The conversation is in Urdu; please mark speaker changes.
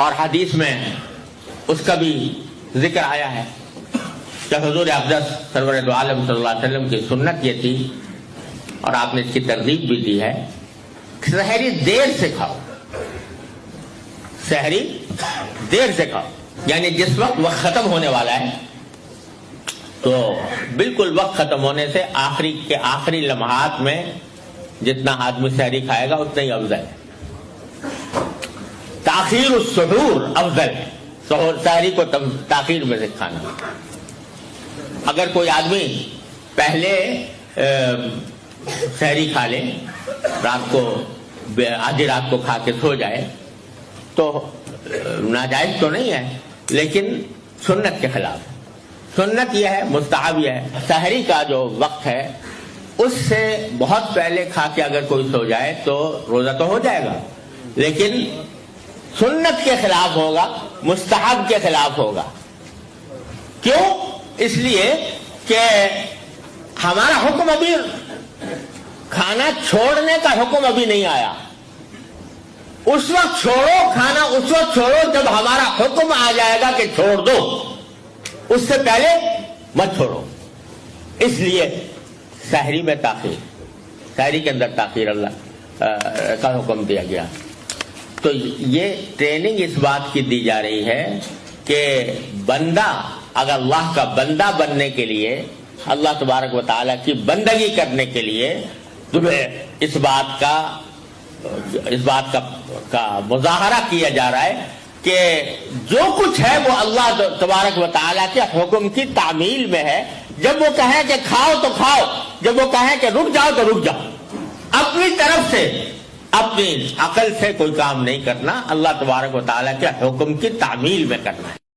Speaker 1: اور حدیث میں اس کا بھی ذکر آیا ہے کہ حضور اقدس سرور دو عالم صلی اللہ علیہ وسلم کی سنت یہ تھی، اور آپ نے اس کی ترغیب بھی دی ہے، سحری دیر سے کھاؤ، سحری دیر سے کھاؤ، یعنی جس وقت ختم ہونے والا ہے تو بالکل وقت ختم ہونے سے آخری لمحات میں جتنا آدمی سحری کھائے گا اتنا ہی افضل ہے۔ تاخیر السحور افضل ہے، سحری کو تاخیر میں سے کھانا۔ اگر کوئی آدمی پہلے سحری کھا لے، رات کو آدھی رات کو کھا کے سو جائے تو ناجائز تو نہیں ہے، لیکن سنت کے خلاف۔ سنت یہ ہے، مستحب یہ ہے، سحری کا جو وقت ہے اس سے بہت پہلے کھا کے اگر کوئی سو جائے تو روزہ تو ہو جائے گا، لیکن سنت کے خلاف ہوگا، مستحب کے خلاف ہوگا۔ کیوں؟ اس لیے کہ ہمارا حکم ابھی کھانا چھوڑنے کا حکم ابھی نہیں آیا۔ اس وقت چھوڑو کھانا، اس وقت چھوڑو جب ہمارا حکم آ جائے گا کہ چھوڑ دو، اس سے پہلے مت چھوڑو۔ اس لیے سحری میں تاخیر، سحری کے اندر تاخیر اللہ کا حکم دیا گیا۔ تو یہ ٹریننگ اس بات کی دی جا رہی ہے کہ بندہ اگر اللہ کا بندہ بننے کے لیے، اللہ تبارک و تعالیٰ کی بندگی کرنے کے لیے تمہیں اس بات کا مظاہرہ کیا جا رہا ہے کہ جو کچھ ہے وہ اللہ تبارک و تعالیٰ کے حکم کی تعمیل میں ہے۔ جب وہ کہے کہ کھاؤ تو کھاؤ، جب وہ کہے کہ رک جاؤ تو رک جاؤ۔ اپنی طرف سے اپنی عقل سے کوئی کام نہیں کرنا، اللہ تبارک و تعالیٰ کے حکم کی تعمیل میں کرنا ہے۔